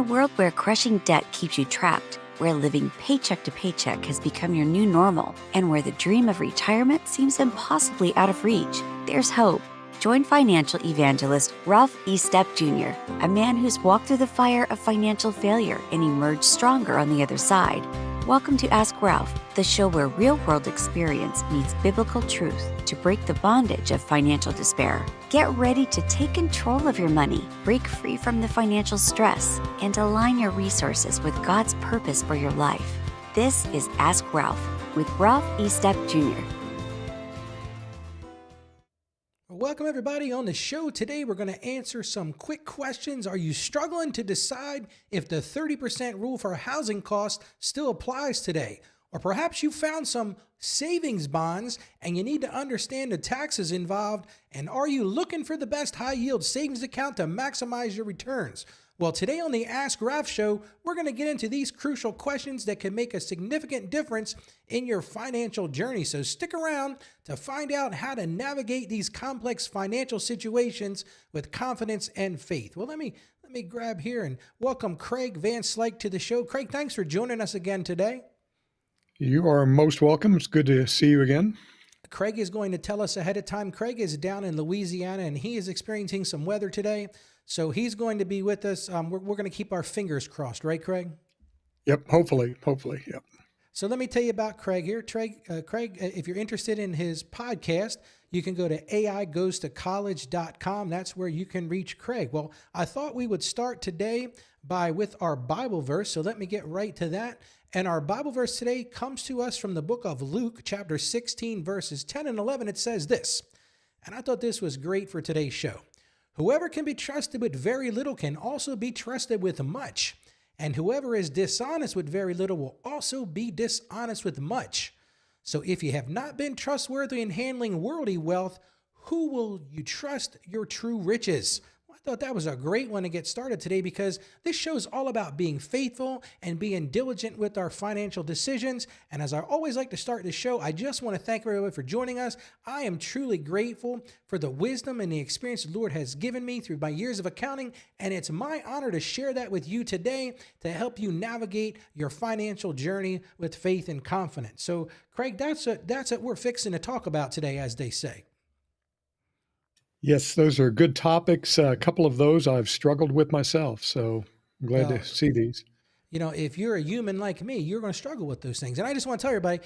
world where crushing debt keeps you trapped, where living paycheck to paycheck has become your new normal, and where the dream of retirement seems impossibly out of reach, there's hope. Join financial evangelist Ralph E. Stepp Jr., a man who's walked through the fire of financial failure and emerged stronger on the other side. Welcome to Ask Ralph, the show where real-world experience meets biblical truth to break the bondage of financial despair. Get ready to take control of your money, break free from the financial stress, and align your resources with God's purpose for your life. This is Ask Ralph with Ralph E. Stepp Jr. Welcome everybody on the show. Today we're going to answer some quick questions. Are you struggling to decide if the 30% rule for housing costs still applies today? Or perhaps you found some savings bonds and you need to understand the taxes involved. And are you looking for the best high yield savings account to maximize your returns? Well, today on the Ask Ralph show, we're going to get into these crucial questions that can make a significant difference in your financial journey. So stick around to find out how to navigate these complex financial situations with confidence and faith. Well, let me grab here and welcome Craig Van Slyke to the show. Craig, thanks for joining us again today. You are most welcome. It's good to see you again. Craig is going to tell us ahead of time. Craig is down in Louisiana and he is experiencing some weather today. So he's going to be with us. We're going to keep our fingers crossed, right, Craig? Yep, hopefully, yep. So let me tell you about Craig here. Craig, if you're interested in his podcast, you can go to aigoestocollege.com. That's where you can reach Craig. Well, I thought we would start today with our Bible verse. So let me get right to that. And our Bible verse today comes to us from the book of Luke, chapter 16, verses 10 and 11. It says this, and I thought this was great for today's show. Whoever can be trusted with very little can also be trusted with much. And whoever is dishonest with very little will also be dishonest with much. So if you have not been trustworthy in handling worldly wealth, who will you trust your true riches? Well, I thought that was a great one to get started today because this show is all about being faithful and being diligent with our financial decisions. And as I always like to start the show, I just want to thank everyone for joining us. I am truly grateful for the wisdom and the experience the Lord has given me through my years of accounting. And it's my honor to share that with you today to help you navigate your financial journey with faith and confidence. So Craig, that's what we're fixing to talk about today, as they say. Yes, those are good topics. A couple of those I've struggled with myself, so I'm glad to see these. You know, if you're a human like me, you're going to struggle with those things. And I just want to tell everybody,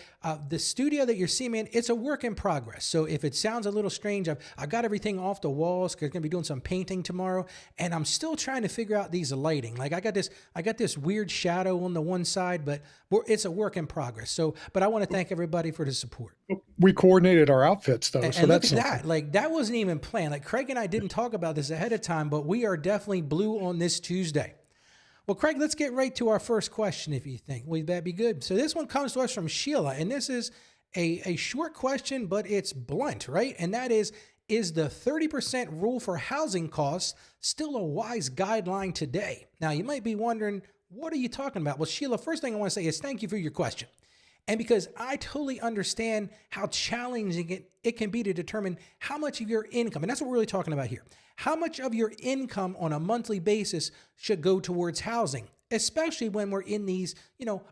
the studio that you're seeing me in, it's a work in progress. So if it sounds a little strange, I got everything off the walls because I'm going to be doing some painting tomorrow. And I'm still trying to figure out these lighting. Like I got this weird shadow on the one side, but it's a work in progress. So, but I want to thank everybody for the support. We coordinated our outfits though. And so look that's at that. Like that wasn't even planned. Like Craig and I didn't talk about this ahead of time, but we are definitely blue on this Tuesday. Well, Craig, let's get right to our first question, if you think. Would that be good? So this one comes to us from Sheila, and this is a short question, but it's blunt, right? And that is the 30% rule for housing costs still a wise guideline today? Now, you might be wondering, what are you talking about? Well, Sheila, first thing I want to say is thank you for your question. And because I totally understand how challenging it can be to determine how much of your income, and that's what we're really talking about here, how much of your income on a monthly basis should go towards housing, especially when we're in these,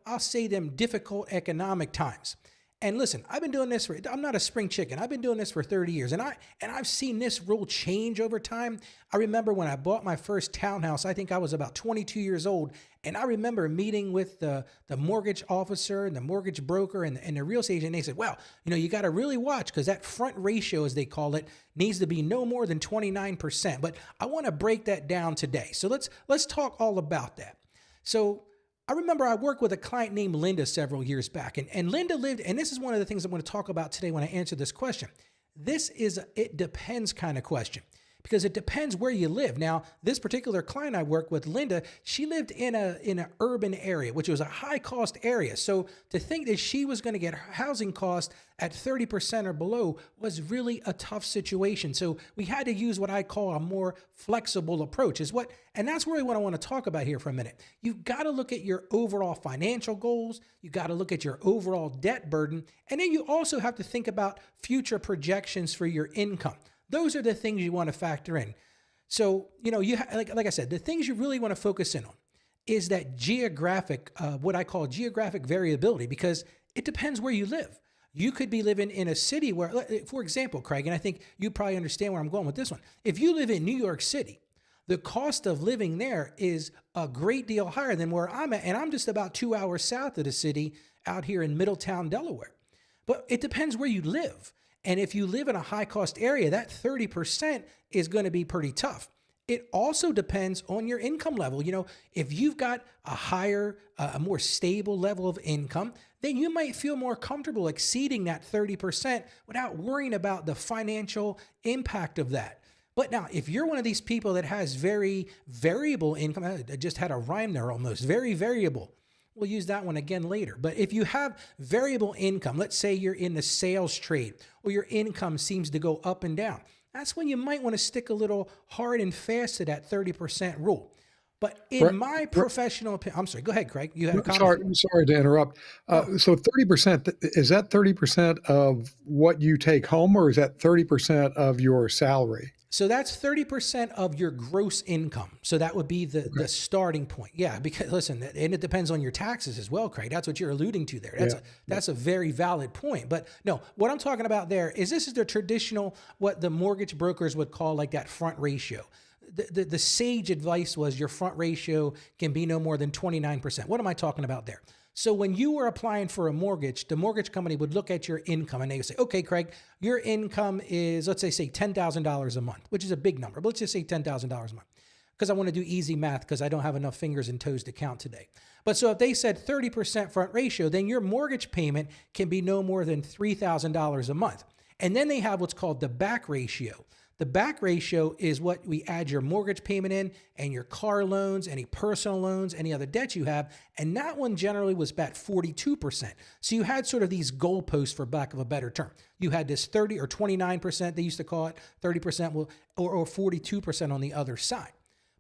I'll say them difficult economic times. And listen, I've been doing this I'm not a spring chicken. I've been doing this for 30 years and I've seen this rule change over time. I remember when I bought my first townhouse, I think I was about 22 years old. And I remember meeting with the mortgage officer and the mortgage broker and the real estate agent. And they said, well, you got to really watch because that front ratio, as they call it, needs to be no more than 29%. But I want to break that down today. So let's talk all about that. So I remember I worked with a client named Linda several years back, and Linda lived, and this is one of the things I'm going to talk about today when I answer this question. This is it depends kind of question because it depends where you live. Now, this particular client I worked with, Linda, she lived in an urban area, which was a high cost area. So to think that she was going to get housing costs at 30% or below was really a tough situation. So we had to use what I call a more flexible approach and that's really what I want to talk about here for a minute. You've got to look at your overall financial goals. You got to look at your overall debt burden. And then you also have to think about future projections for your income. Those are the things you want to factor in. So, like I said, the things you really want to focus in on is that geographic, what I call geographic variability, because it depends where you live. You could be living in a city where, for example, Craig, and I think you probably understand where I'm going with this one. If you live in New York City, the cost of living there is a great deal higher than where I'm at. And I'm just about 2 hours south of the city out here in Middletown, Delaware. But it depends where you live. And if you live in a high cost area, that 30% is going to be pretty tough. It also depends on your income level. If you've got a higher, a more stable level of income, then you might feel more comfortable exceeding that 30% without worrying about the financial impact of that. But now, if you're one of these people that has very variable income, I just had a rhyme there almost, very variable. We'll use that one again later. But if you have variable income, let's say you're in the sales trade or your income seems to go up and down, that's when you might want to stick a little hard and fast to that 30% rule. But in my professional opinion, I'm sorry, go ahead, Craig. You had a comment. Sorry to interrupt. So 30%, is that 30% of what you take home, or is that 30% of your salary? So that's 30% of your gross income. So that would be the starting point. Yeah, because listen, and it depends on your taxes as well, Craig. That's what you're alluding to there. That's a very valid point. But no, what I'm talking about there is this is the traditional, what the mortgage brokers would call like that front ratio. The sage advice was your front ratio can be no more than 29%. What am I talking about there? So when you were applying for a mortgage, the mortgage company would look at your income and they would say, okay, Craig, your income is, let's say $10,000 a month, which is a big number, but let's just say $10,000 a month, because I want to do easy math because I don't have enough fingers and toes to count today. But so if they said 30% front ratio, then your mortgage payment can be no more than $3,000 a month. And then they have what's called the back ratio. The back ratio is what we add your mortgage payment in and your car loans, any personal loans, any other debt you have. And that one generally was about 42%. So you had sort of these goalposts, for lack of a better term. You had this 30 or 29%, they used to call it, 30% or 42% on the other side.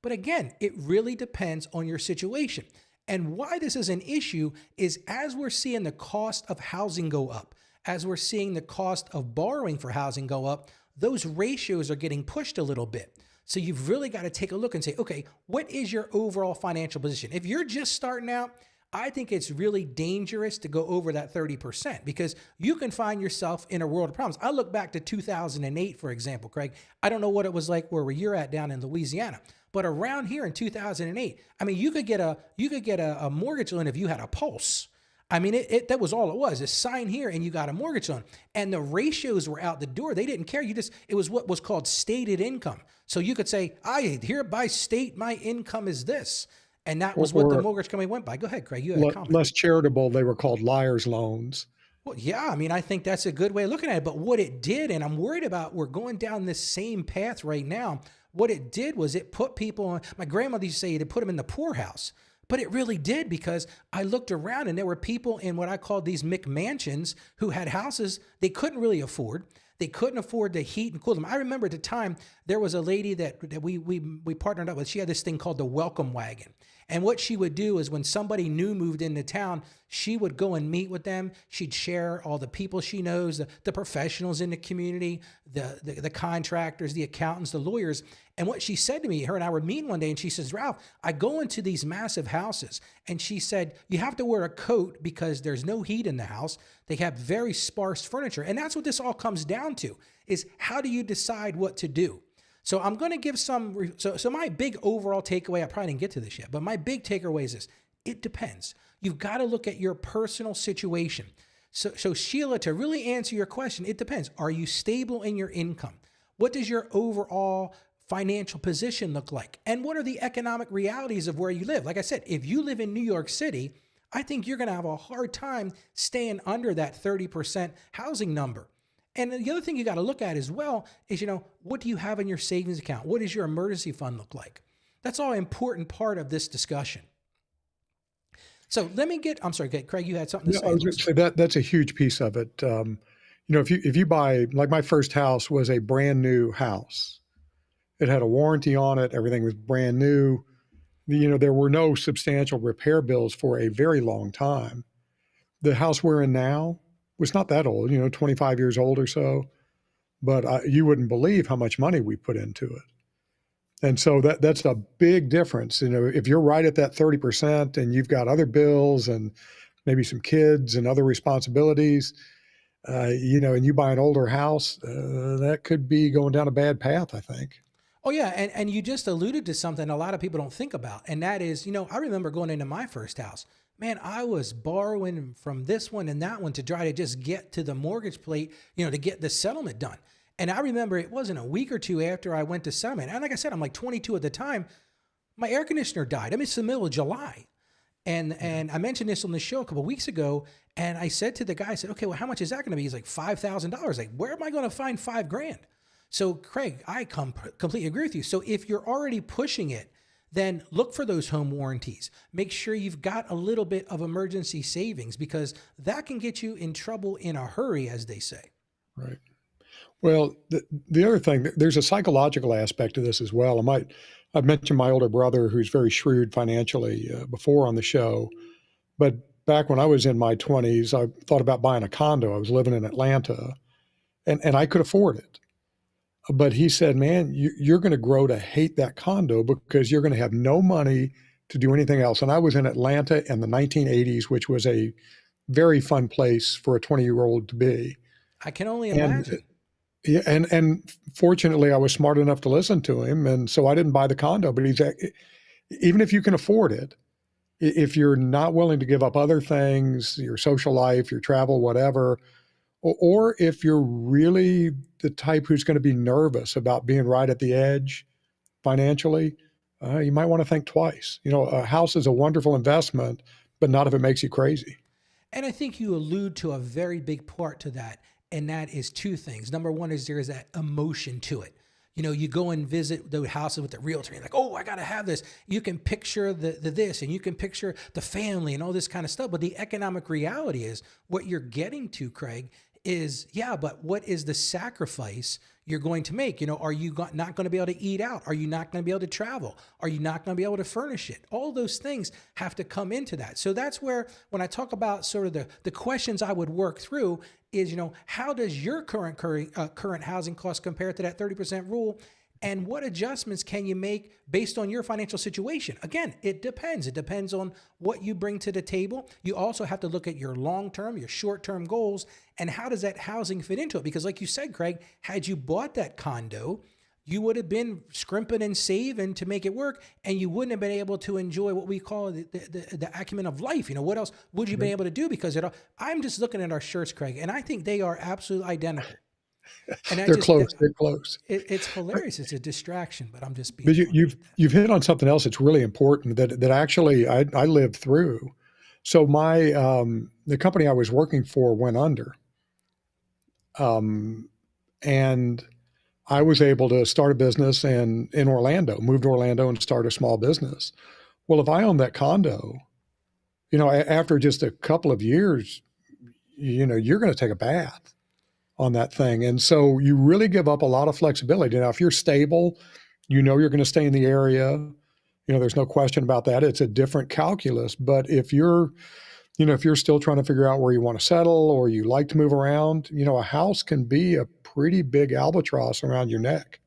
But again, it really depends on your situation. And why this is an issue is as we're seeing the cost of housing go up, as we're seeing the cost of borrowing for housing go up, those ratios are getting pushed a little bit. So you've really got to take a look and say, okay, what is your overall financial position? If you're just starting out, I think it's really dangerous to go over that 30% because you can find yourself in a world of problems. I look back to 2008, for example, Craig. I don't know what it was like where you're at down in Louisiana, but around here in 2008, I mean, you could get a mortgage loan if you had a pulse. I mean, that was all it was. Is sign here and you got a mortgage loan. And the ratios were out the door. They didn't care. It was what was called stated income. So you could say, I hereby state my income is this. And that was what the mortgage company went by. Go ahead, Craig. You had a comment. Less charitable, they were called liar's loans. Well, yeah, I mean, I think that's a good way of looking at it. But what it did, and I'm worried about, we're going down this same path right now. What it did was it put people on, my grandmother used to say, it put them in the poorhouse. But it really did, because I looked around and there were people in what I call these McMansions who had houses they couldn't really afford. They couldn't afford to heat and cool them. I remember at the time, there was a lady that we partnered up with. She had this thing called the welcome wagon. And what she would do is when somebody new moved into town, she would go and meet with them. She'd share all the people she knows, the professionals in the community, the contractors, the accountants, the lawyers. And what she said to me, her and I were meeting one day, and she says, Ralph, I go into these massive houses. And she said, you have to wear a coat because there's no heat in the house. They have very sparse furniture. And that's what this all comes down to, is how do you decide what to do? So I'm going to give some, so my big overall takeaway, I probably didn't get to this yet, but my big takeaway is this: it depends. You've got to look at your personal situation. So Sheila, to really answer your question, it depends. Are you stable in your income? What does your overall financial position look like? And what are the economic realities of where you live? Like I said, if you live in New York City, I think you're going to have a hard time staying under that 30% housing number. And the other thing you got to look at as well is, what do you have in your savings account? What does your emergency fund look like? That's all an important part of this discussion. So I'm sorry, Craig, you had something to say. I was going to say that's a huge piece of it. If you buy, like my first house was a brand new house. It had a warranty on it. Everything was brand new. There were no substantial repair bills for a very long time. The house we're in now was not that old, 25 years old or so, but you wouldn't believe how much money we put into it. And so that's a big difference. If you're right at that 30% and you've got other bills and maybe some kids and other responsibilities, and you buy an older house, that could be going down a bad path, I think. Oh yeah, and you just alluded to something a lot of people don't think about, and that is, I remember going into my first house. Man, I was borrowing from this one and that one to try to just get to the mortgage plate, to get the settlement done. And I remember it wasn't a week or two after I went to settlement. And like I said, I'm like 22 at the time. My air conditioner died. I mean, it's the middle of July. And I mentioned this on the show a couple of weeks ago. And I said to the guy, I said, okay, well, how much is that going to be? He's like, $5,000. Like, where am I going to find $5,000? So Craig, I completely agree with you. So if you're already pushing it, then look for those home warranties. Make sure you've got a little bit of emergency savings, because that can get you in trouble in a hurry, as they say. Right. Well, the other thing, there's a psychological aspect to this as well. I've mentioned my older brother, who's very shrewd financially, before on the show. But back when I was in my 20s, I thought about buying a condo. I was living in Atlanta, and I could afford it. But he said, man, you're going to grow to hate that condo because you're going to have no money to do anything else. And I was in Atlanta in the 1980s, which was a very fun place for a 20-year-old to be. I can only imagine. Yeah, and fortunately, I was smart enough to listen to him, and so I didn't buy the condo. But even if you can afford it, if you're not willing to give up other things, your social life, your travel, whatever, or if you're really the type who's going to be nervous about being right at the edge financially, you might want to think twice. A house is a wonderful investment, but not if it makes you crazy. And I think you allude to a very big part to that. And that is two things. Number one is there is that emotion to it. You go and visit the houses with the realtor, and you're like, oh, I got to have this. You can picture the this, and you can picture the family and all this kind of stuff. But the economic reality is what you're getting to, Craig, is, yeah, but what is the sacrifice you're going to make? Are you not going to be able to eat out? Are you not going to be able to travel? Are you not going to be able to furnish it? All those things have to come into that. So that's where, when I talk about sort of the questions I would work through is, how does your current housing cost compare to that 30% rule? And what adjustments can you make based on your financial situation? Again, it depends. It depends on what you bring to the table. You also have to look at your long-term, your short-term goals, and how does that housing fit into it? Because like you said, Craig, had you bought that condo, you would have been scrimping and saving to make it work, and you wouldn't have been able to enjoy what we call the acumen of life. What else would you be able to do? Because I'm just looking at our shirts, Craig, and I think they are absolutely identical. And They're close. They're close. It's hilarious. It's a distraction, but I'm just being. But you've hit on something else that's really important that actually I lived through. So the company I was working for went under, and I was able to start a business in Orlando, move to Orlando and start a small business. Well, if I owned that condo, after just a couple of years, you're going to take a bath on that thing. And so you really give up a lot of flexibility. Now, if you're stable, you're going to stay in the area. There's no question about that. It's a different calculus. But if you're still trying to figure out where you want to settle, or you like to move around, a house can be a pretty big albatross around your neck.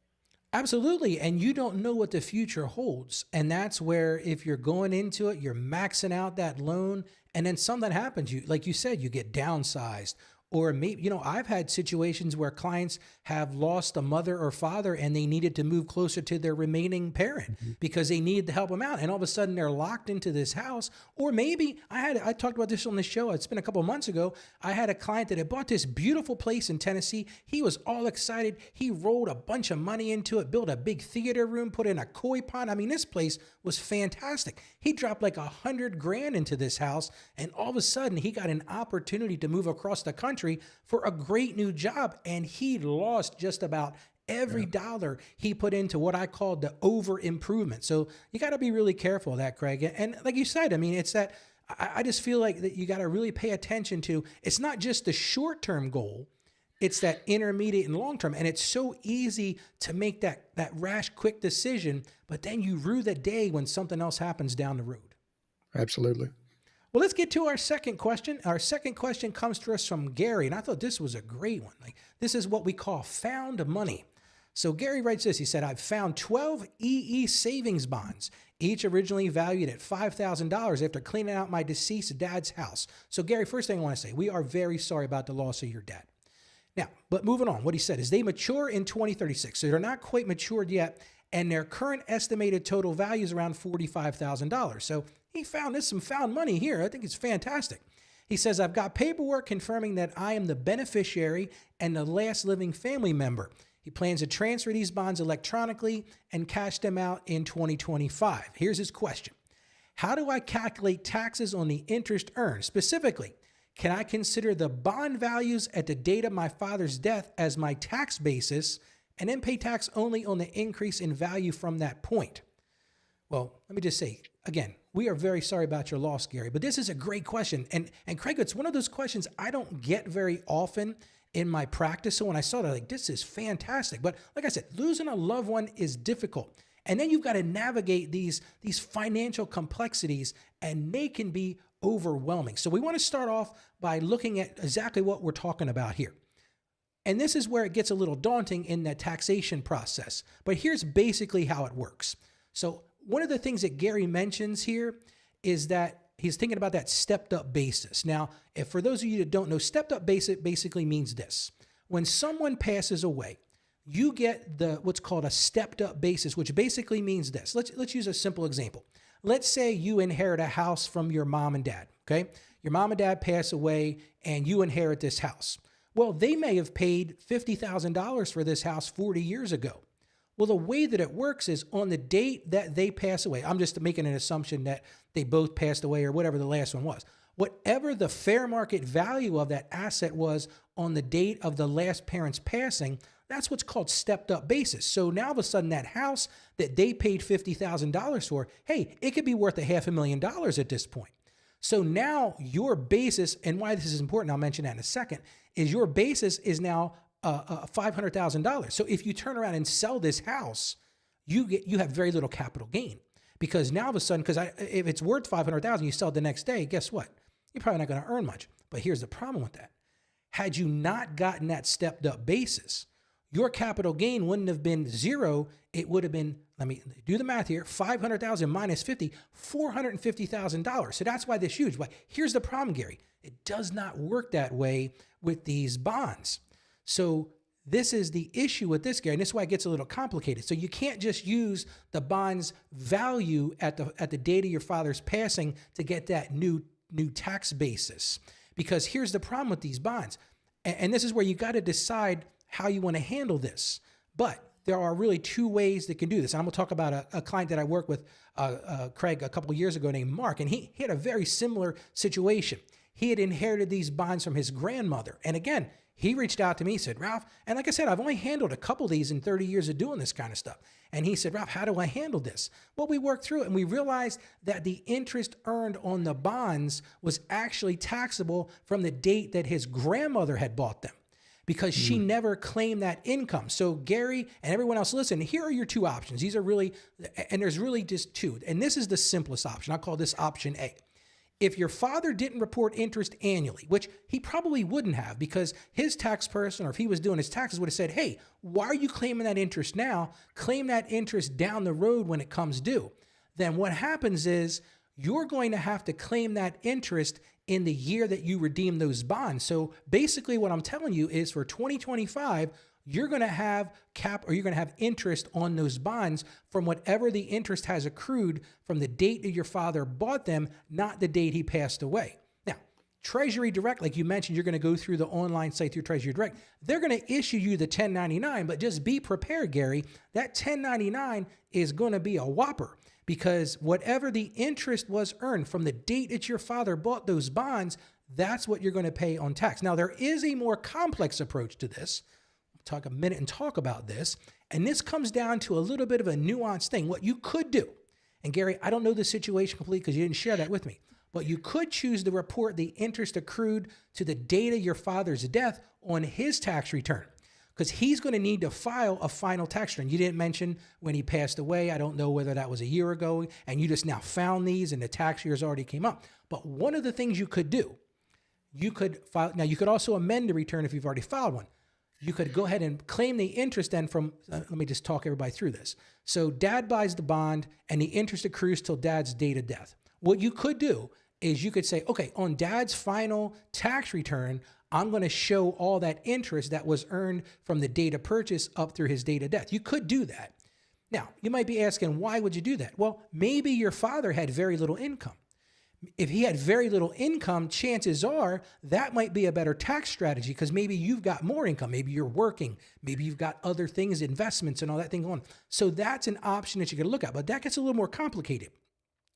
Absolutely. And you don't know what the future holds. And that's where, if you're going into it, you're maxing out that loan, and then something happens. Like you said, you get downsized. Or maybe, I've had situations where clients have lost a mother or father, and they needed to move closer to their remaining parent because they needed to help them out. And all of a sudden they're locked into this house. Or maybe I talked about this on the show. It's been a couple of months ago. I had a client that had bought this beautiful place in Tennessee. He was all excited. He rolled a bunch of money into it, built a big theater room, put in a koi pond. I mean, this place was fantastic. He dropped like $100,000 into this house. And all of a sudden he got an opportunity to move across the country for a great new job, and he lost just about every dollar he put into what I called the over improvement. So you got to be really careful of that, Craig. And like you said, I mean, it's that I just feel like that you got to really pay attention to. It's not just the short-term goal, it's that intermediate and long-term. And it's so easy to make that rash, quick decision, but then you rue the day when something else happens down the road. Absolutely. Well, let's get to our second question. Our second question comes to us from Gary, and I thought this was a great one. Like, this is what we call found money. So Gary writes this. He said, I've found 12 EE savings bonds, each originally valued at $5,000 after cleaning out my deceased dad's house. So Gary, first thing I want to say, we are very sorry about the loss of your dad. Now, but moving on, what he said is they mature in 2036. So they're not quite matured yet. And their current estimated total value is around $45,000. So he found some found money here. I think it's fantastic. He says, I've got paperwork confirming that I am the beneficiary and the last living family member. He plans to transfer these bonds electronically and cash them out in 2025. Here's his question. How do I calculate taxes on the interest earned? Specifically, can I consider the bond values at the date of my father's death as my tax basis and then pay tax only on the increase in value from that point? Well, let me just say, again, we are very sorry about your loss, Gary, but this is a great question. And Craig, it's one of those questions I don't get very often in my practice. So when I saw that, like, this is fantastic. But like I said, losing a loved one is difficult. And then you've got to navigate these financial complexities, and they can be overwhelming. So we want to start off by looking at exactly what we're talking about here. And this is where it gets a little daunting in the taxation process. But here's basically how it works. So one of the things that Gary mentions here is that he's thinking about that stepped up basis. Now, if for those of you that don't know, stepped up basis basically means this. When someone passes away, you get what's called a stepped up basis, which basically means this. Let's use a simple example. Let's say you inherit a house from your mom and dad, okay? Your mom and dad pass away and you inherit this house. Well, they may have paid $50,000 for this house 40 years ago. Well, the way that it works is on the date that they pass away. I'm just making an assumption that they both passed away or whatever the last one was. Whatever the fair market value of that asset was on the date of the last parent's passing, that's what's called stepped up basis. So now all of a sudden that house that they paid $50,000 for, hey, it could be worth $500,000 at this point. So now your basis, and why this is important, I'll mention that in a second, is your basis is now $500,000. So if you turn around and sell this house, you have very little capital gain, because now all of a sudden, because if it's worth $500,000, you sell it the next day, guess what? You're probably not going to earn much. But here's the problem with that. Had you not gotten that stepped up basis, your capital gain wouldn't have been zero. It would have been, let me do the math here, 500,000 minus 50, $450,000. So that's why this huge. But here's the problem, Gary. It does not work that way with these bonds. So this is the issue with this, Gary, and this is why it gets a little complicated. So you can't just use the bond's value at the date of your father's passing to get that new tax basis. Because here's the problem with these bonds. And this is where you got to decide how you want to handle this. But there are really two ways that can do this. And I'm going to talk about a client that I worked with, Craig, a couple of years ago named Mark, and he had a very similar situation. He had inherited these bonds from his grandmother. And again, he reached out to me, said, Ralph, and like I said, I've only handled a couple of these in 30 years of doing this kind of stuff. And he said, Ralph, how do I handle this? Well, we worked through it and we realized that the interest earned on the bonds was actually taxable from the date that his grandmother had bought them, because she never claimed that income. So Gary and everyone else, listen, here are your two options. These are really, and there's really just two. And this is the simplest option. I'll call this option A. If your father didn't report interest annually, which he probably wouldn't have, because his tax person, or if he was doing his taxes, would have said, hey, why are you claiming that interest now? Claim that interest down the road when it comes due. Then what happens is you're going to have to claim that interest in the year that you redeem those bonds. So basically what I'm telling you is for 2025, you're going to have you're going to have interest on those bonds from whatever the interest has accrued from the date that your father bought them, not the date he passed away. Now, Treasury Direct, like you mentioned, you're going to go through the online site through Treasury Direct. They're going to issue you the 1099, but just be prepared, Gary. That 1099 is going to be a whopper, because whatever the interest was earned from the date that your father bought those bonds, that's what you're going to pay on tax. Now, there is a more complex approach to this. Talk a minute and talk about this. And this comes down to a little bit of a nuanced thing. What you could do, and Gary, I don't know the situation completely because you didn't share that with me, but you could choose to report the interest accrued to the date of your father's death on his tax return, because he's going to need to file a final tax return. You didn't mention when he passed away. I don't know whether that was a year ago and you just now found these and the tax years already came up. But one of the things you could do, you could file, now you could also amend the return if you've already filed one. you could go ahead and claim the interest then from, let me just talk everybody through this. So dad buys the bond and the interest accrues till dad's date of death. What you could do is you could say, okay, on dad's final tax return, I'm going to show all that interest that was earned from the date of purchase up through his date of death. You could do that. Now, you might be asking, why would you do that? Well, maybe your father had very little income. If he had very little income, chances are that might be a better tax strategy because maybe you've got more income. Maybe you're working. Maybe you've got other things, investments and all that thing going on. So that's an option that you're going to look at. But that gets a little more complicated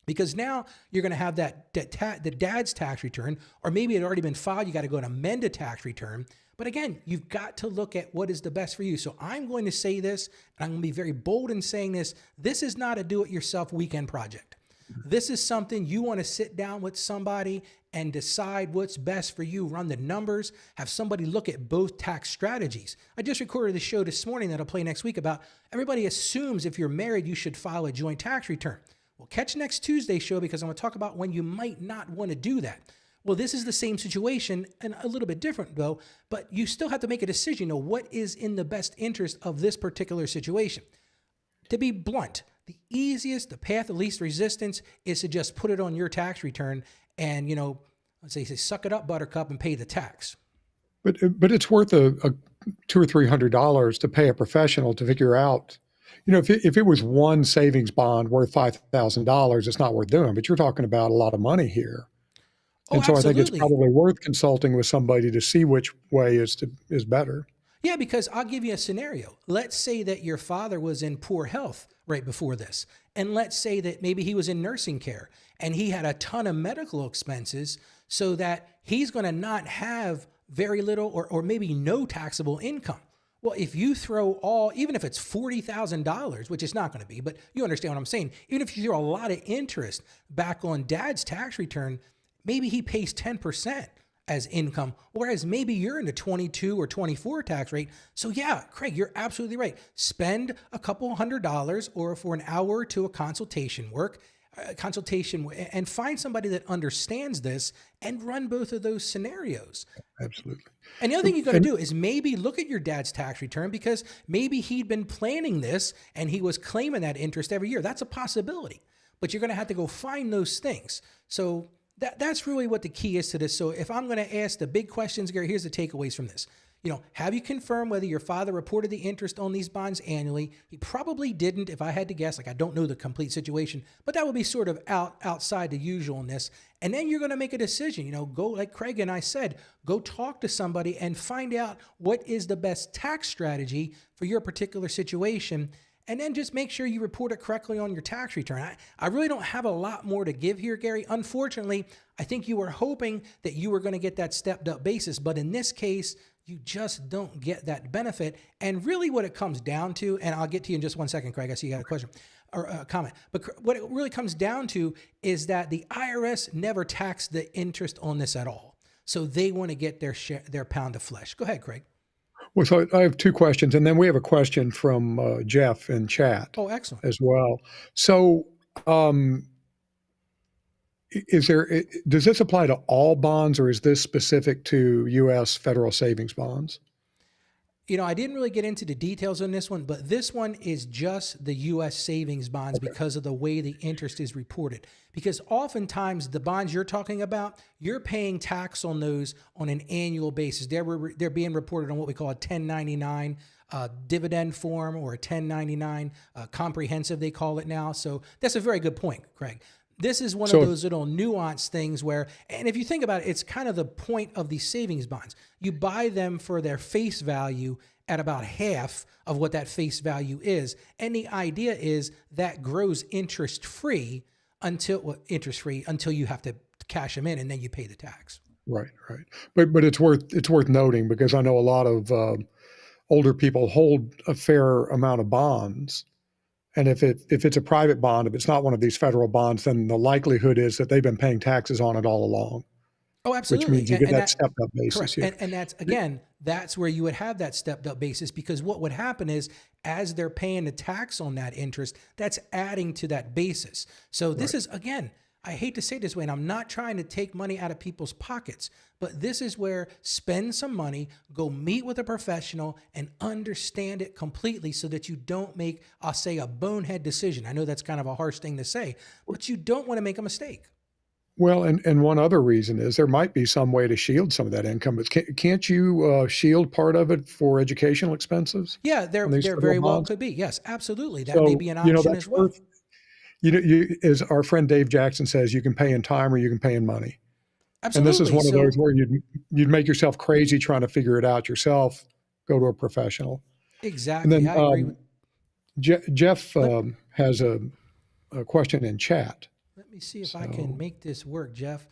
because now you're going to have the dad's tax return, or maybe it had already been filed. You got to go and amend a tax return. But again, you've got to look at what is the best for you. So I'm going to say this, and I'm going to be very bold in saying this. This is not a do-it-yourself weekend project. This is something you want to sit down with somebody and decide what's best for you, run the numbers, have somebody look at both tax strategies. I just recorded the show this morning that I'll play next week about everybody assumes if you're married, you should file a joint tax return. Well, catch next Tuesday's show because I'm going to talk about when you might not want to do that. Well, this is the same situation and a little bit different though, but you still have to make a decision, what is in the best interest of this particular situation. To be blunt, the path of least resistance is to just put it on your tax return and, let's say suck it up, buttercup, and pay the tax. But it's worth a $200 or $300 to pay a professional to figure out, if it was one savings bond worth $5,000, it's not worth doing, but you're talking about a lot of money here. And so absolutely. I think it's probably worth consulting with somebody to see which way is better. Yeah, because I'll give you a scenario. Let's say that your father was in poor health right before this. And let's say that maybe he was in nursing care and he had a ton of medical expenses so that he's going to not have very little or maybe no taxable income. Well, if you throw even if it's $40,000, which it's not going to be, but you understand what I'm saying. Even if you throw a lot of interest back on dad's tax return, maybe he pays 10% as income, whereas maybe you're in the 22 or 24 tax rate. So yeah, Craig, you're absolutely right. Spend a couple $100 or for an hour or two of consultation and find somebody that understands this and run both of those scenarios. Absolutely. And the other thing you got to do is maybe look at your dad's tax return because maybe he'd been planning this and he was claiming that interest every year. That's a possibility, but you're going to have to go find those things. So that's really what the key is to this. So if I'm going to ask the big questions, Gary, here's the takeaways from this. Have you confirmed whether your father reported the interest on these bonds annually? He probably didn't, if I had to guess. I don't know the complete situation, but that would be sort of outside the usualness. And then you're going to make a decision. Go, like Craig and I said, go talk to somebody and find out what is the best tax strategy for your particular situation. And then just make sure you report it correctly on your tax return. I really don't have a lot more to give here, Gary. Unfortunately, I think you were hoping that you were going to get that stepped up basis. But in this case, you just don't get that benefit. And really what it comes down to, and I'll get to you in just one second, Craig. I see you got a question or a comment. But what it really comes down to is that the IRS never taxed the interest on this at all. So they want to get their pound of flesh. Go ahead, Craig. Well, so I have two questions, and then we have a question from Jeff in chat. Oh, excellent. As well. So does this apply to all bonds, or is this specific to U.S. federal savings bonds? I didn't really get into the details on this one, but this one is just the U.S. savings bonds because of the way the interest is reported. Because oftentimes the bonds you're talking about, you're paying tax on those on an annual basis. They're being reported on what we call a 1099 dividend form or a 1099 comprehensive, they call it now. So that's a very good point, Craig. This is one of those little nuanced things where, and if you think about it, it's kind of the point of these savings bonds. You buy them for their face value at about half of what that face value is. And the idea is that grows interest-free until you have to cash them in and then you pay the tax. Right. But it's worth noting because I know a lot of older people hold a fair amount of bonds. And if it's a private bond, if it's not one of these federal bonds, then the likelihood is that they've been paying taxes on it all along. Oh, absolutely. Which means you get that stepped up basis. Correct. Yeah. And that's where you would have that stepped up basis because what would happen is as they're paying the tax on that interest, that's adding to that basis. So this is, again, I hate to say it this way, and I'm not trying to take money out of people's pockets, but this is where spend some money, go meet with a professional and understand it completely so that you don't make, I'll say, a bonehead decision. I know that's kind of a harsh thing to say, but you don't want to make a mistake. Well, and one other reason is there might be some way to shield some of that income, but can't you shield part of it for educational expenses Yeah, on these there federal very well bonds? could be. Yes, absolutely. That may So, be an option that's as well. worth, as our friend Dave Jackson says, you can pay in time or you can pay in money. And this is Absolutely. one of So those where you'd make yourself crazy trying to figure it out yourself. Go to a professional. And exactly. then I agree with Jeff let, has a question in chat. let me see if I can So make this work, Jeff.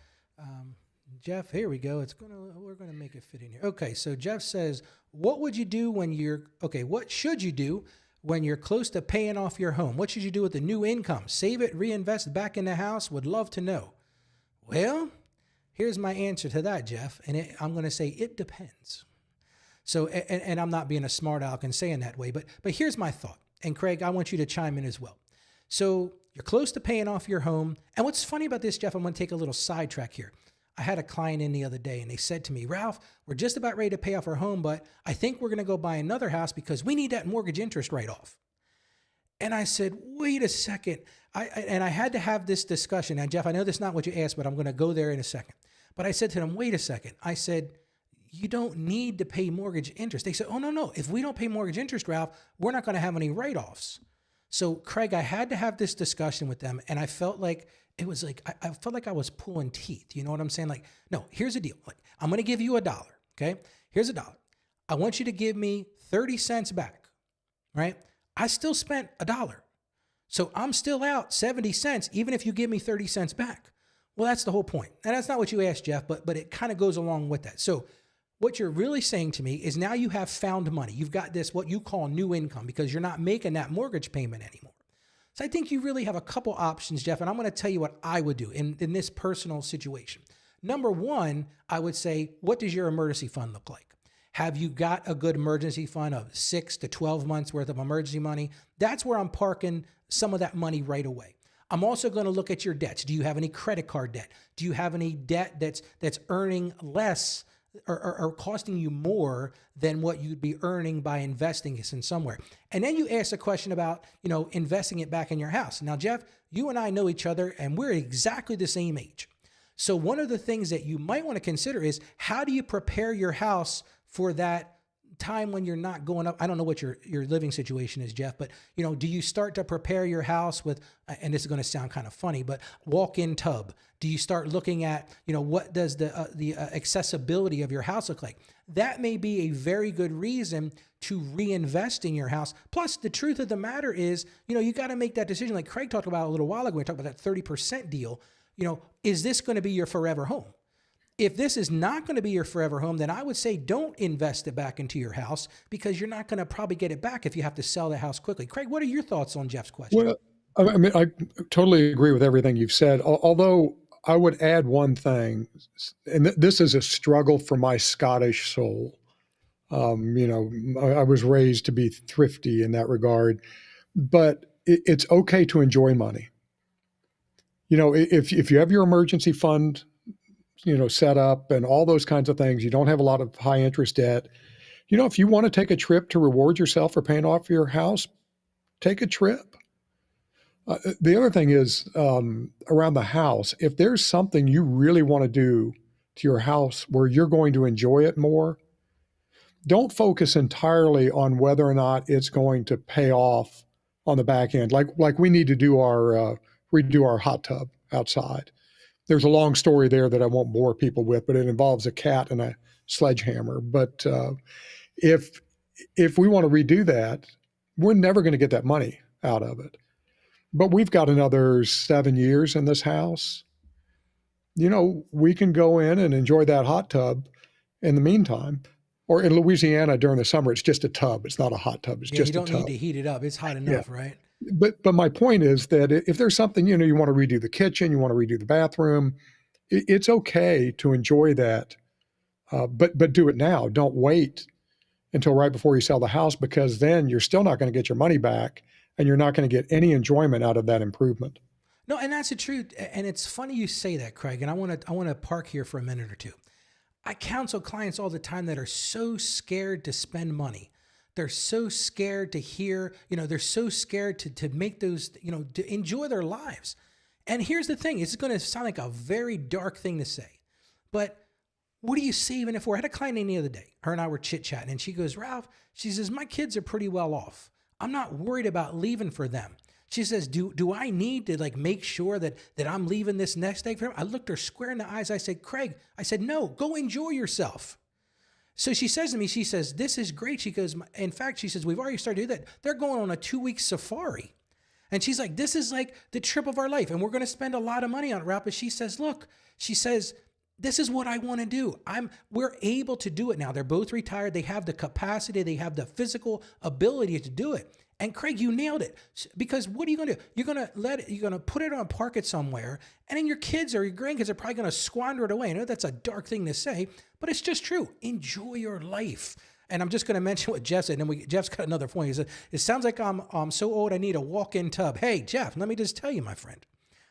Jeff, here we go. We're gonna make it fit in here. Okay, so Jeff says, what would you do when you're okay, what should you do when you're close to paying off your home? What should you do with the new income? Save it, reinvest back in the house? Would love to know. Well, here's my answer to that, Jeff. And I'm going to say it depends. So, and I'm not being a smart aleck and saying that way, but here's my thought. And Craig, I want you to chime in as well. So you're close to paying off your home. And what's funny about this, Jeff, I'm going to take a little sidetrack here. I had a client in the other day and they said to me, Ralph, we're just about ready to pay off our home, but I think we're going to go buy another house because we need that mortgage interest write-off. And I said, wait a second. I had to have this discussion. Now, Jeff, I know that's not what you asked, but I'm going to go there in a second. But I said to them, wait a second. I said, you don't need to pay mortgage interest. They said, oh, no. If we don't pay mortgage interest, Ralph, we're not going to have any write-offs. So, Craig, I had to have this discussion with them. And I felt like it was like, I felt like I was pulling teeth. You know what I'm saying? Like, no, here's the deal. Like, I'm going to give you $1. Okay. Here's $1. I want you to give me 30 cents back. Right. I still spent $1. So I'm still out 70 cents, even if you give me 30 cents back. Well, that's the whole point. And that's not what you asked, Jeff, but it kind of goes along with that. So what you're really saying to me is now you have found money. You've got this, what you call new income, because you're not making that mortgage payment anymore. So I think you really have a couple options, Jeff, and I'm going to tell you what I would do in this personal situation. Number one, I would say, what does your emergency fund look like? Have you got a good emergency fund of 6 to 12 months worth of emergency money? That's where I'm parking some of that money right away. I'm also going to look at your debts. Do you have any credit card debt? Do you have any debt that's earning less or costing you more than what you'd be earning by investing this in somewhere? And then you ask a question about, investing it back in your house. Now, Jeff, you and I know each other and we're exactly the same age. So one of the things that you might want to consider is, how do you prepare your house for that time when you're not going up? I don't know what your living situation is, Jeff, but do you start to prepare your house with, and this is going to sound kind of funny, but walk-in tub? Do you start looking at, what does the accessibility of your house look like? That may be a very good reason to reinvest in your house. Plus, the truth of the matter is, you got to make that decision. Like Craig talked about a little while ago, we talked about that 30% deal. Is this going to be your forever home? If this is not going to be your forever home, then I would say don't invest it back into your house, because you're not going to probably get it back if you have to sell the house quickly. Craig, what are your thoughts on Jeff's question? Well, I mean, I totally agree with everything you've said, although I would add one thing, and this is a struggle for my Scottish soul. I was raised to be thrifty in that regard, but it's okay to enjoy money. If you have your emergency fund, set up and all those kinds of things, you don't have a lot of high interest debt. If you want to take a trip to reward yourself for paying off your house, take a trip. The other thing is, around the house, if there's something you really want to do to your house where you're going to enjoy it more, don't focus entirely on whether or not it's going to pay off on the back end. Like we need to do redo our hot tub outside. There's a long story there that I won't bore people with, but it involves a cat and a sledgehammer. But if we want to redo that, we're never going to get that money out of it. But we've got another 7 years in this house. We can go in and enjoy that hot tub in the meantime. Or in Louisiana during the summer, it's just a tub. It's not a hot tub. It's just a tub. You don't need to heat it up. It's hot enough, right? But my point is that if there's something, you want to redo the kitchen, you want to redo the bathroom, it's okay to enjoy that. But do it now. Don't wait until right before you sell the house, because then you're still not going to get your money back and you're not going to get any enjoyment out of that improvement. No, and that's the truth. And it's funny you say that, Craig. And I want to park here for a minute or two. I counsel clients all the time that are so scared to spend money. They're so scared to hear, they're so scared to make those, to enjoy their lives. And here's the thing, it's going to sound like a very dark thing to say, but what are you saving it for? I had a client the other day, her and I were chit-chatting, and she goes, Ralph, she says, my kids are pretty well off. I'm not worried about leaving for them. She says, do I need to make sure that I'm leaving this nest egg for them? I looked her square in the eyes. I said, Craig, no, go enjoy yourself. So she says to me, she says, this is great. She goes, in fact, she says, we've already started to do that. They're going on a 2-week safari. And she's like, this is like the trip of our life. And we're going to spend a lot of money on it, Ralph. But she says, look, she says, this is what I want to do. We're able to do it now. They're both retired. They have the capacity. They have the physical ability to do it. And Craig, you nailed it. Because what are you going to do? You're going to put it on, park it somewhere, and then your kids or your grandkids are probably going to squander it away. I know that's a dark thing to say, but it's just true. Enjoy your life. And I'm just going to mention what Jeff said, and then Jeff's got another point. He said, it sounds like I'm so old I need a walk-in tub. Hey, Jeff, let me just tell you, my friend.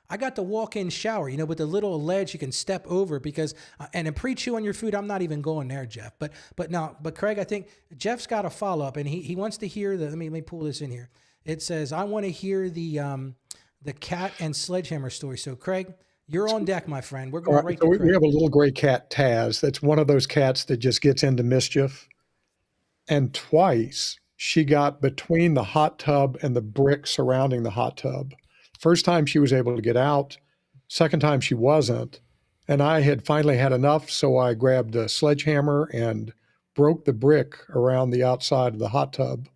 I got the walk-in shower, with the little ledge you can step over because, and then pre-chew on your food. I'm not even going there, Jeff. But Craig, I think Jeff's got a follow-up, and he wants to hear let me pull this in here. It says, I want to hear the cat and sledgehammer story. So Craig, you're on deck, my friend. We're going right to Craig. We have a little gray cat, Taz. That's one of those cats that just gets into mischief. And twice she got between the hot tub and the brick surrounding the hot tub. First time she was able to get out. Second time she wasn't. And I had finally had enough, so I grabbed a sledgehammer and broke the brick around the outside of the hot tub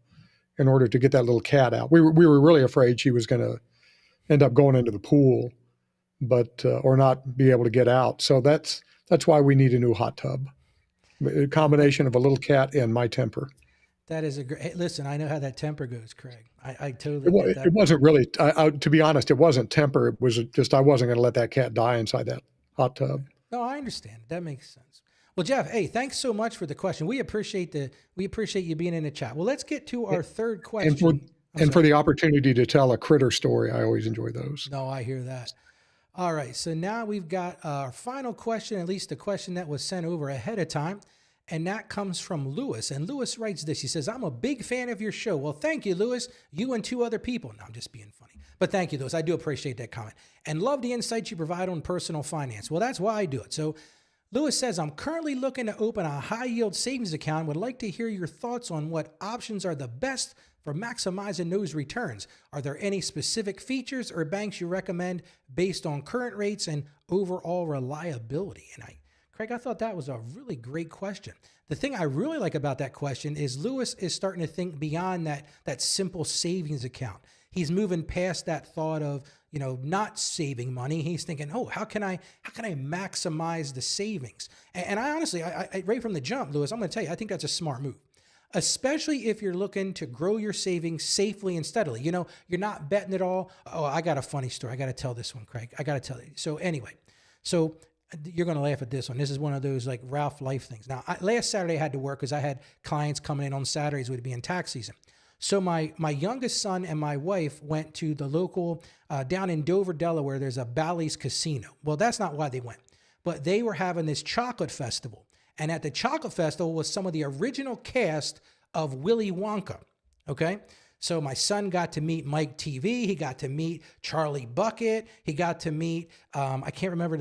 in order to get that little cat out. We were really afraid she was going to end up going into the pool, but or not be able to get out. So that's why we need a new hot tub. A combination of a little cat and my temper. That is a great. Hey, listen, I know how that temper goes, Craig. I totally get that. It wasn't really, to be honest, it wasn't temper. It was just I wasn't going to let that cat die inside that hot tub. No, I understand. That makes sense. Well, Jeff, hey, thanks so much for the question. We appreciate you being in the chat. Well, let's get to our third question. And for the opportunity to tell a critter story, I always enjoy those. No, I hear that. All right, so now we've got our final question, at least the question that was sent over ahead of time. And that comes from Lewis. And Lewis writes this. He says, I'm a big fan of your show. Well, thank you, Lewis. You and 2 other people. No, I'm just being funny. But thank you, Lewis. I do appreciate that comment. And love the insights you provide on personal finance. Well, that's why I do it. So Lewis says, I'm currently looking to open a high-yield savings account and would like to hear your thoughts on what options are the best for maximizing those returns. Are there any specific features or banks you recommend based on current rates and overall reliability? And Craig, I thought that was a really great question. The thing I really like about that question is Lewis is starting to think beyond that simple savings account. He's moving past that thought of, not saving money. He's thinking, oh, how can I maximize the savings? And I honestly, I right from the jump, Lewis, I'm going to tell you, I think that's a smart move, especially if you're looking to grow your savings safely and steadily. You're not betting it all. Oh, I got a funny story. I got to tell this one, Craig. I got to tell you. So anyway, you're going to laugh at this one. This is one of those like Ralph life things. Now, last Saturday I had to work because I had clients coming in on Saturdays. It would be in tax season. So my youngest son and my wife went to the local, down in Dover, Delaware, there's a Bally's casino. Well, that's not why they went, but they were having this chocolate festival. And at the chocolate festival was some of the original cast of Willy Wonka. Okay. So my son got to meet Mike TV. He got to meet Charlie Bucket. He got to meet, I can't remember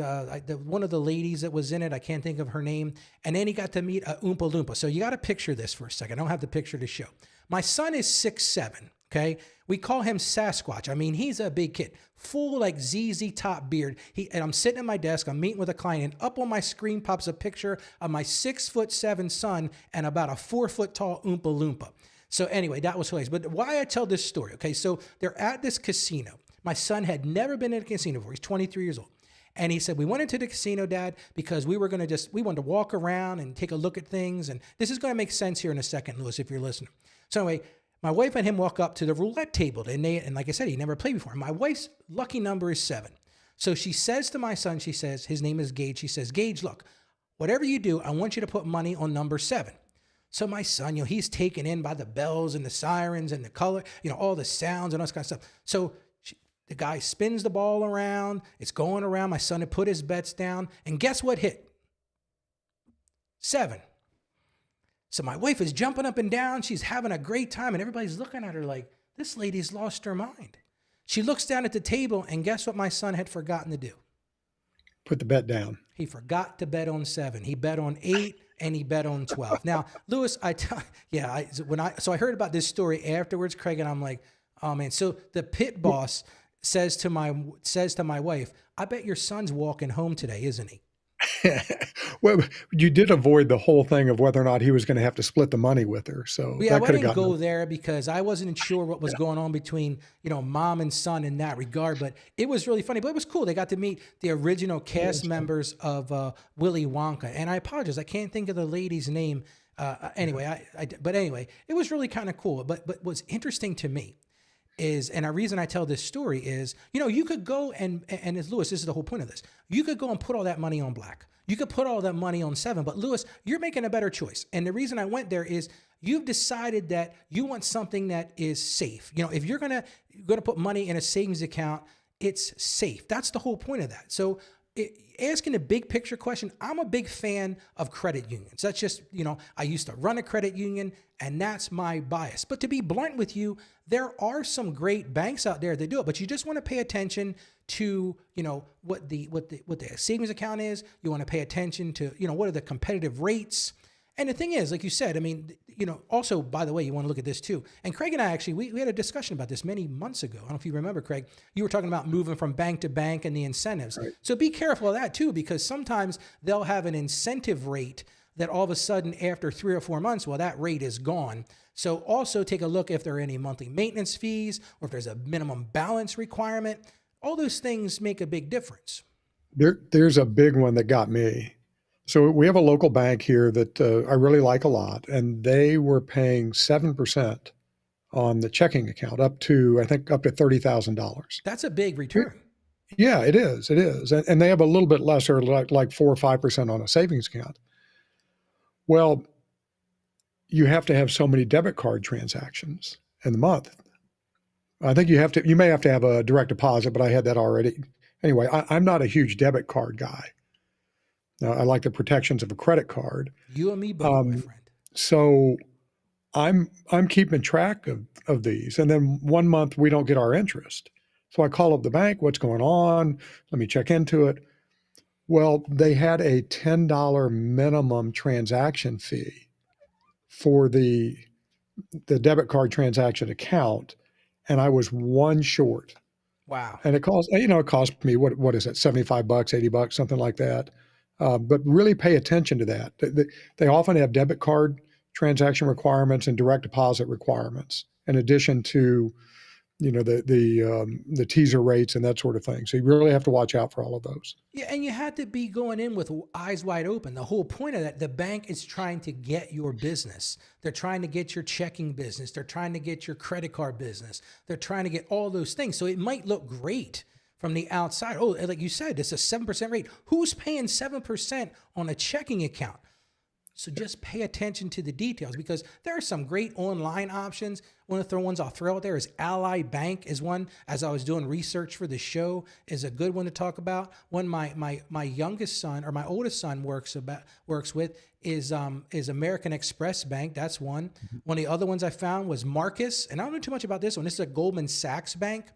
one of the ladies that was in it. I can't think of her name. And then he got to meet Oompa Loompa. So you got to picture this for a second. I don't have the picture to show. My son is 6'7", okay? We call him Sasquatch. I mean, he's a big kid, full like ZZ Top beard. And I'm sitting at my desk, I'm meeting with a client, and up on my screen pops a picture of my 6'7" son and about a 4-foot tall Oompa Loompa. So anyway, that was hilarious. But why I tell this story, okay, so they're at this casino. My son had never been in a casino before. He's 23 years old. And he said, we went into the casino, Dad, because we wanted to walk around and take a look at things. And this is going to make sense here in a second, Lewis, if you're listening. So anyway, my wife and him walk up to the roulette table. And like I said, he never played before. My wife's lucky number is 7. So she says to my son, she says, his name is Gage. She says, Gage, look, whatever you do, I want you to put money on number 7. So my son, he's taken in by the bells and the sirens and the color, all the sounds and all this kind of stuff. So The guy spins the ball around. It's going around. My son had put his bets down. And guess what hit? 7. So my wife is jumping up and down. She's having a great time. And everybody's looking at her like, this lady's lost her mind. She looks down at the table. And guess what my son had forgotten to do? Put the bet down. He forgot to bet on 7. He bet on 8 and he bet on 12. Now, Lewis, I heard about this story afterwards, Craig, and I'm like, oh man. So the pit boss says to my wife, I bet your son's walking home today, isn't he? Well, you did avoid the whole thing of whether or not he was going to have to split the money with her. So yeah, that I didn't go there because I wasn't sure what was going on between, mom and son in that regard. But it was really funny. But it was cool. They got to meet the original cast members of Willy Wonka. And I apologize, I can't think of the lady's name. Anyway, it was really kind of cool. But what's interesting to me is, and the reason I tell this story is, you could go and as Lewis, this is the whole point of this. You could go and put all that money on black. You could put all that money on 7, but Lewis, you're making a better choice. And the reason I went there is you've decided that you want something that is safe. If you're gonna put money in a savings account, it's safe. That's the whole point of that. So asking a big picture question, I'm a big fan of credit unions. That's just, I used to run a credit union and that's my bias. But to be blunt with you, there are some great banks out there that do it, but you just want to pay attention to, what the savings account is. You want to pay attention to, what are the competitive rates. And the thing is, like you said, I mean, also, by the way, you want to look at this too. And Craig and I actually, we had a discussion about this many months ago. I don't know if you remember, Craig. You were talking about moving from bank to bank and the incentives. Right. So be careful of that too, because sometimes they'll have an incentive rate that all of a sudden after 3 or 4 months, well, that rate is gone. So also take a look if there are any monthly maintenance fees or if there's a minimum balance requirement. All those things make a big difference. There's a big one that got me. So we have a local bank here that I really like a lot, and they were paying 7% on the checking account up to $30,000. That's a big return. Yeah, it is. It is. And they have a little bit lesser, like 4 or 5% on a savings account. Well, you have to have so many debit card transactions in the month. I think you may have to have a direct deposit, but I had that already. Anyway, I'm not a huge debit card guy. I like the protections of a credit card. You and me both, my friend. So I'm keeping track of these. And then one month we don't get our interest. So I call up the bank, what's going on? Let me check into it. Well, they had a $10 minimum transaction fee for the debit card transaction account, and I was one short. Wow. And it cost me, what is it, $75, $80, something like that. But really pay attention to that. They often have debit card transaction requirements and direct deposit requirements, in addition to, the teaser rates and that sort of thing. So you really have to watch out for all of those. Yeah, and you have to be going in with eyes wide open. The whole point of that, the bank is trying to get your business. They're trying to get your checking business. They're trying to get your credit card business. They're trying to get all those things. So it might look great from the outside. Oh, like you said, it's a 7% rate. Who's paying 7% on a checking account? So just pay attention to the details, because there are some great online options. One of the ones I'll throw out there is Ally Bank is one. As I was doing research for the show, is a good one to talk about. One my youngest son, or my oldest son works with is American Express Bank. That's one. Mm-hmm. One of the other ones I found was Marcus, and I don't know too much about this one. This is a Goldman Sachs bank.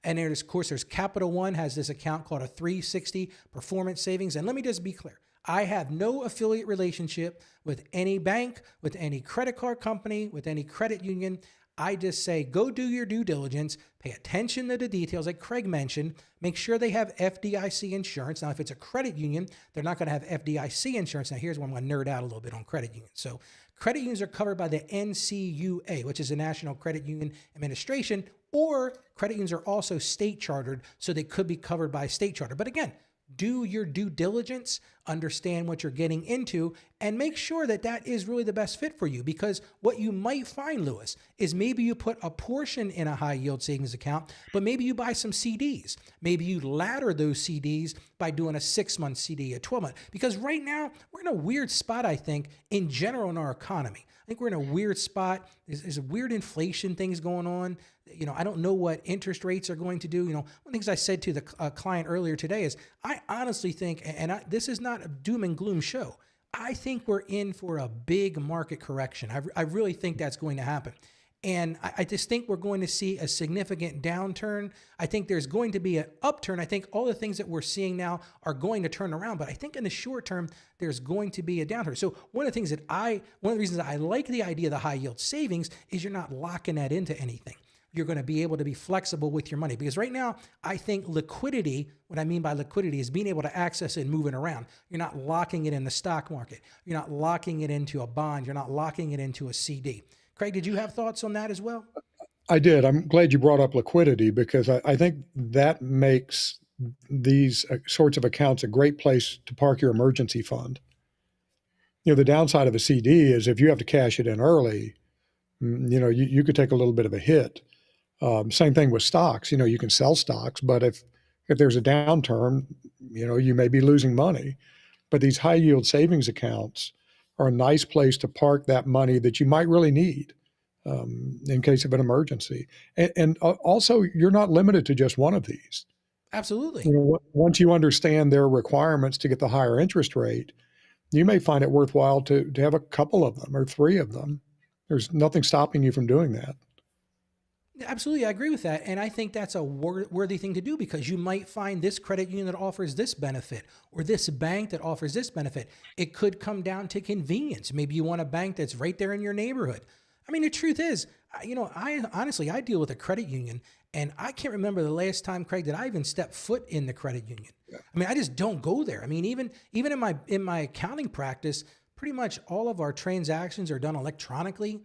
And there's Capital One has this account called a 360 Performance Savings. And let me just be clear. I have no affiliate relationship with any bank, with any credit card company, with any credit union. I just say, go do your due diligence, pay attention to the details like Craig mentioned, make sure they have FDIC insurance. Now, if it's a credit union, they're not going to have FDIC insurance. Now, here's where I'm going to nerd out a little bit on credit unions. So credit unions are covered by the NCUA, which is the National Credit Union Administration, or credit unions are also state chartered, so they could be covered by state charter. But again, do your due diligence, understand what you're getting into, and make sure that that is really the best fit for you. Because what you might find, Lewis, is maybe you put a portion in a high yield savings account, but maybe you buy some CDs. Maybe you ladder those CDs by doing a 6-month CD, a 12-month. Because right now, we're in a weird spot, I think, in general in our economy. I think we're in a weird spot. There's a weird inflation things going on. I don't know what interest rates are going to do. One of the things I said to the client earlier today is I honestly think, and this is not a doom and gloom show, I think we're in for a big market correction. I really think that's going to happen. And I just think we're going to see a significant downturn. I think there's going to be an upturn. I think all the things that we're seeing now are going to turn around. But I think in the short term, there's going to be a downturn. So one of the reasons that I like the idea of the high yield savings is you're not locking that into anything. You're going to be able to be flexible with your money. Because right now, I think liquidity, what I mean by liquidity is being able to access it and move it around. You're not locking it in the stock market. You're not locking it into a bond. You're not locking it into a CD. Craig, did you have thoughts on that as well? I did. I'm glad you brought up liquidity because I think that makes these sorts of accounts a great place to park your emergency fund. The downside of a CD is if you have to cash it in early, you could take a little bit of a hit. Same thing with stocks. You can sell stocks, but if there's a downturn, you may be losing money. But these high yield savings accounts are a nice place to park that money that you might really need in case of an emergency. And also, you're not limited to just one of these. Absolutely. Once you understand their requirements to get the higher interest rate, you may find it worthwhile to have a couple of them or 3 of them. There's nothing stopping you from doing that. Absolutely, I agree with that. And I think that's a worthy thing to do because you might find this credit union that offers this benefit or this bank that offers this benefit. It could come down to convenience. Maybe you want a bank that's right there in your neighborhood. I mean, the truth is, I honestly deal with a credit union and I can't remember the last time, Craig, that I even stepped foot in the credit union. Yeah. I mean, I just don't go there. I mean, even in my accounting practice, pretty much all of our transactions are done electronically.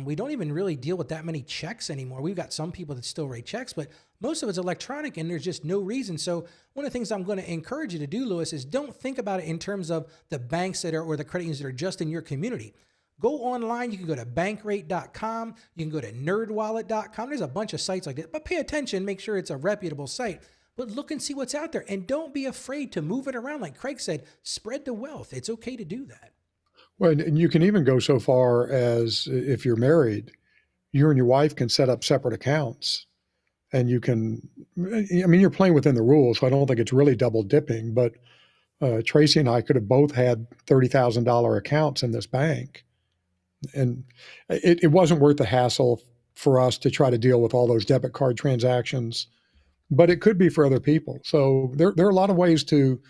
We don't even really deal with that many checks anymore. We've got some people that still write checks, but most of it's electronic and there's just no reason. So one of the things I'm going to encourage you to do, Lewis, is don't think about it in terms of the banks that are, or the credit unions that are just in your community. Go online. You can go to bankrate.com. You can go to nerdwallet.com. There's a bunch of sites like that, but pay attention, make sure it's a reputable site, but look and see what's out there and don't be afraid to move it around. Like Craig said, spread the wealth. It's okay to do that. Well, and you can even go so far as if you're married, you and your wife can set up separate accounts and you can, you're playing within the rules, so I don't think it's really double dipping, but Tracy and I could have both had $30,000 accounts in this bank. And it wasn't worth the hassle for us to try to deal with all those debit card transactions, but it could be for other people. So there are a lot of ways to,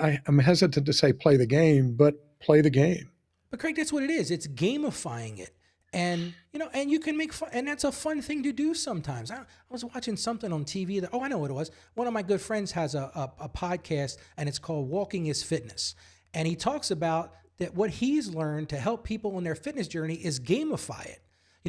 I'm hesitant to say play the game, but play the game. But Craig, that's what it is. It's gamifying it. And, and you can make fun, and that's a fun thing to do sometimes. I was watching something on TV that, I know what it was. One of my good friends has a podcast and it's called Walking is Fitness. And he talks about that what he's learned to help people on their fitness journey is gamify it.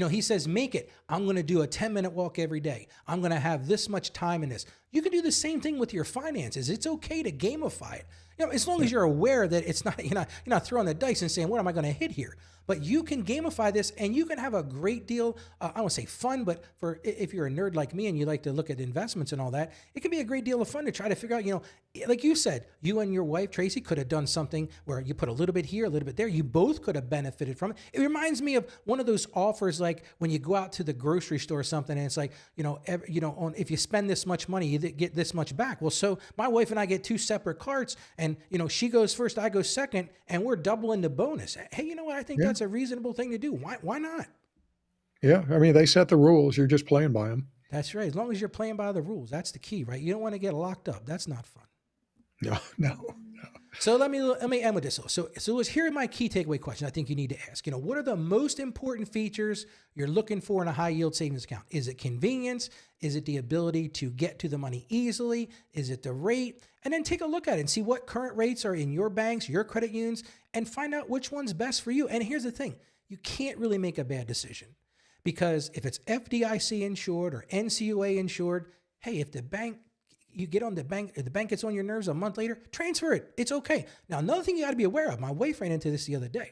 He says, make it, I'm going to do a 10-minute walk every day. I'm going to have this much time in this. You can do the same thing with your finances. It's okay to gamify it. As long as you're aware that it's not, you're not throwing the dice and saying, what am I going to hit here? But you can gamify this and you can have a great deal, I won't say fun, but for if you're a nerd like me and you like to look at investments and all that, it can be a great deal of fun to try to figure out, like you said, you and your wife, Tracy, could have done something where you put a little bit here, a little bit there. You both could have benefited from it. It reminds me of one of those offers, like when you go out to the grocery store or something and it's like, if you spend this much money, you get this much back. Well, so my wife and I get 2 separate carts and, she goes first, I go second, and we're doubling the bonus. Hey, you know what? I think that's a reasonable thing to do. Why not? Yeah. They set the rules. You're just playing by them. That's right. As long as you're playing by the rules, that's the key, right? You don't want to get locked up. That's not fun. No. So let me end with this. So here are my key takeaway question I think you need to ask. What are the most important features you're looking for in a high yield savings account? Is it convenience? Is it the ability to get to the money easily? Is it the rate? And then take a look at it and see what current rates are in your banks, your credit unions, and find out which one's best for you. And here's the thing. You can't really make a bad decision because if it's FDIC insured or NCUA insured, hey, if the bank you get on the bank gets on your nerves a month later, transfer it. It's okay. Now, another thing you got to be aware of, my wife ran into this the other day.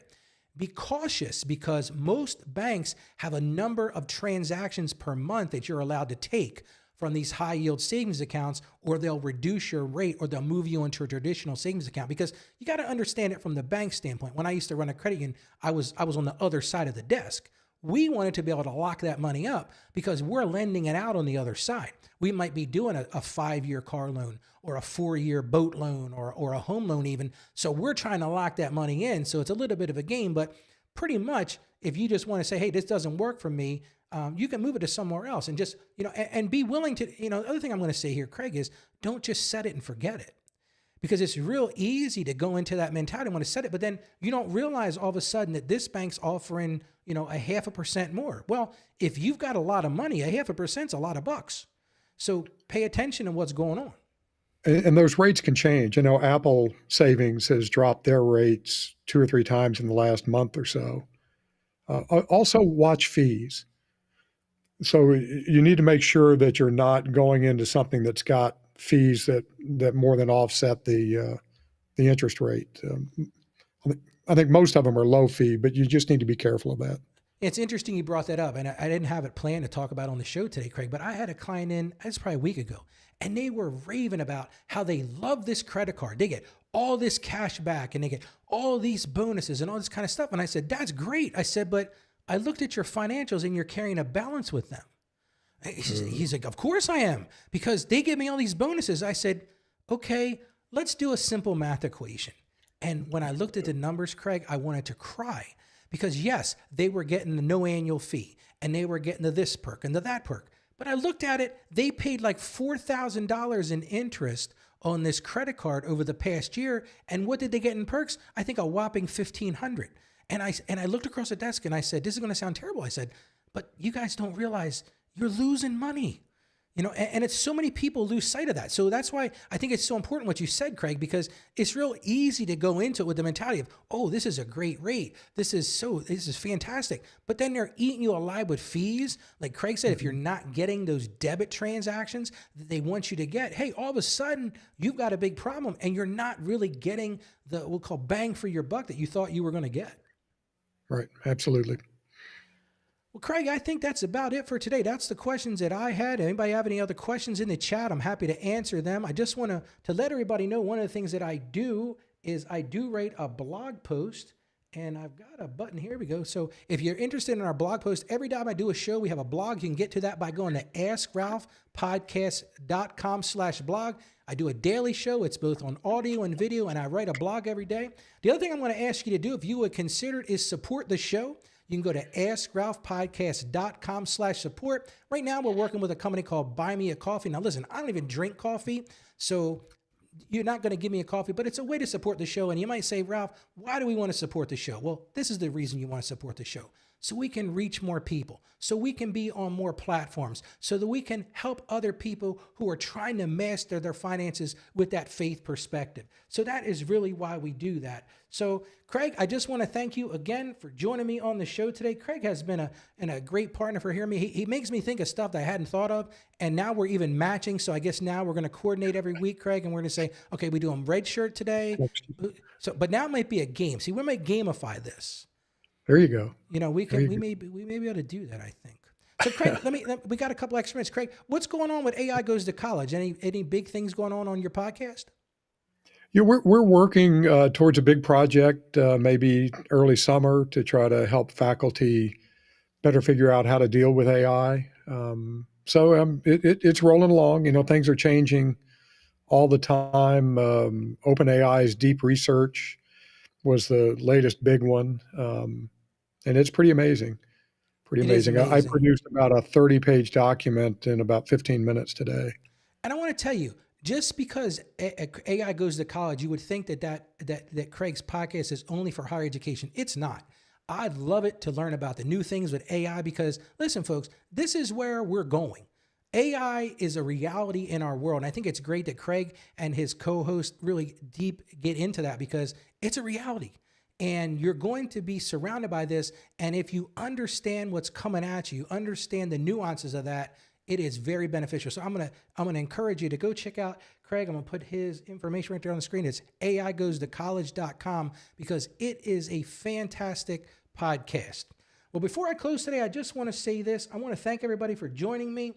Be cautious because most banks have a number of transactions per month that you're allowed to take from these high yield savings accounts, or they'll reduce your rate, or they'll move you into a traditional savings account, because you got to understand it from the bank standpoint. When I used to run a credit union, I was on the other side of the desk. We wanted to be able to lock that money up because we're lending it out on the other side. We might be doing a 5-year car loan or a 4-year boat loan or a home loan even. So we're trying to lock that money in. So it's a little bit of a game, but pretty much if you just want to say, hey, this doesn't work for me, you can move it to somewhere else and just, and be willing to, the other thing I'm going to say here, Craig, is don't just set it and forget it. Because it's real easy to go into that mentality and want to set it, but then you don't realize all of a sudden that this bank's offering, a 0.5% more. Well, if you've got a lot of money, 0.5% is a lot of bucks. So pay attention to what's going on. And those rates can change. Apple Savings has dropped their rates 2 or 3 times in the last month or so. Also, watch fees. So you need to make sure that you're not going into something that's got fees that more than offset the interest rate. I think most of them are low fee, but you just need to be careful of that. It's interesting you brought that up, and I didn't have it planned to talk about on the show today, Craig, but I had a client in, it's probably a week ago, and they were raving about how they love this credit card. They get all this cash back, and they get all these bonuses and all this kind of stuff. And I said, that's great. I said, but I looked at your financials, and you're carrying a balance with them. He's like, of course I am, because they give me all these bonuses. I said, okay, let's do a simple math equation. And when I looked at the numbers, Craig, I wanted to cry, because yes, they were getting the no annual fee, and they were getting the this perk and the that perk. But I looked at it, they paid like $4,000 in interest on this credit card over the past year. And what did they get in perks? I think a whopping $1,500. And I looked across the desk and I said, this is going to sound terrible. I said, but you guys don't realize you're losing money. And it's so many people lose sight of that. So that's why I think it's so important what you said, Craig, because it's real easy to go into it with the mentality of, oh, this is a great rate. This is fantastic. But then they're eating you alive with fees. Like Craig said, if you're not getting those debit transactions that they want you to get, hey, all of a sudden you've got a big problem and you're not really getting the, we'll call bang for your buck that you thought you were going to get. Right. Absolutely. Well, Craig, I think that's about it for today. That's the questions that I had. Anybody have any other questions in the chat? I'm happy to answer them. I just want to let everybody know one of the things that I do is I do write a blog post, and I've got a button. Here we go. So if you're interested in our blog post, every time I do a show, we have a blog. You can get to that by going to AskRalphPodcast.com/blog. I do a daily show. It's both on audio and video, and I write a blog every day. The other thing I'm going to ask you to do, if you would consider it, is support the show. You can go to AskRalphPodcast.com/support. Right now, we're working with a company called Buy Me a Coffee. Now, listen, I don't even drink coffee, so you're not going to give me a coffee, but it's a way to support the show. And you might say, Ralph, why do we want to support the show? Well, this is the reason you want to support the show. So we can reach more people, so we can be on more platforms, so that we can help other people who are trying to master their finances with that faith perspective. So that is really why we do that. So Craig, I just want to thank you again for joining me on the show today. Craig has been a great partner for hearing me. He makes me think of stuff that I hadn't thought of, and now we're even matching. So I guess now we're going to coordinate every week, Craig, and we're going to say, okay, we do them red shirt today. So, but now it might be a game. See, we might gamify this. There you go. We may be able to do that, I think. So Craig, we got a couple extra minutes. Craig, what's going on with AI Goes to College? Any big things going on your podcast? Yeah, we're working towards a big project, maybe early summer, to try to help faculty better figure out how to deal with AI. It's rolling along. Things are changing all the time. OpenAI's deep research was the latest big one. And it's pretty amazing. Pretty amazing. I produced about a 30-page document in about 15 minutes today. And I want to tell you, just because AI Goes to College, you would think that Craig's podcast is only for higher education. It's not. I'd love it to learn about the new things with AI because, listen, folks, this is where we're going. AI is a reality in our world. And I think it's great that Craig and his co-host really deep get into that because it's a reality. And you're going to be surrounded by this. And if you understand what's coming at you, understand the nuances of that, It is very beneficial. So I'm gonna encourage you to go check out Craig. I'm gonna put his information right there on the screen. It's aigoestocollege.com because it is a fantastic podcast. Well, before I close today, I just want to say this. I want to thank everybody for joining me.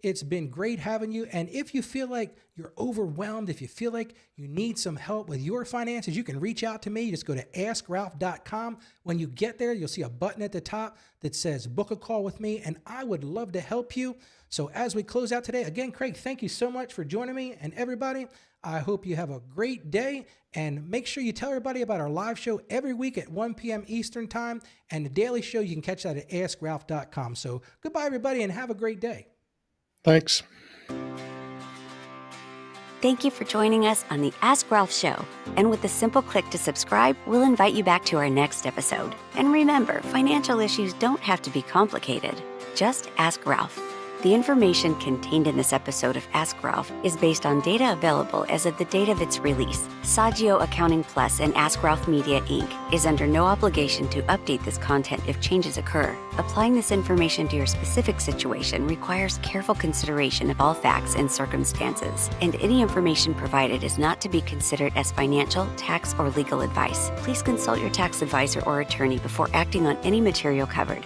It's been great having you. And if you feel like you're overwhelmed, if you feel like you need some help with your finances, you can reach out to me. You just go to askralph.com. When you get there, you'll see a button at the top that says book a call with me, and I would love to help you. So as we close out today, again, Craig, thank you so much for joining me. And everybody, I hope you have a great day, and make sure you tell everybody about our live show every week at 1 p.m. Eastern time, and the daily show, you can catch that at askralph.com. So goodbye, everybody, and have a great day. Thanks. Thank you for joining us on the Ask Ralph Show. And with a simple click to subscribe, we'll invite you back to our next episode. And remember, financial issues don't have to be complicated. Just ask Ralph. The information contained in this episode of Ask Ralph is based on data available as of the date of its release. Saggio Accounting Plus and Ask Ralph Media, Inc. is under no obligation to update this content if changes occur. Applying this information to your specific situation requires careful consideration of all facts and circumstances, and any information provided is not to be considered as financial, tax, or legal advice. Please consult your tax advisor or attorney before acting on any material covered.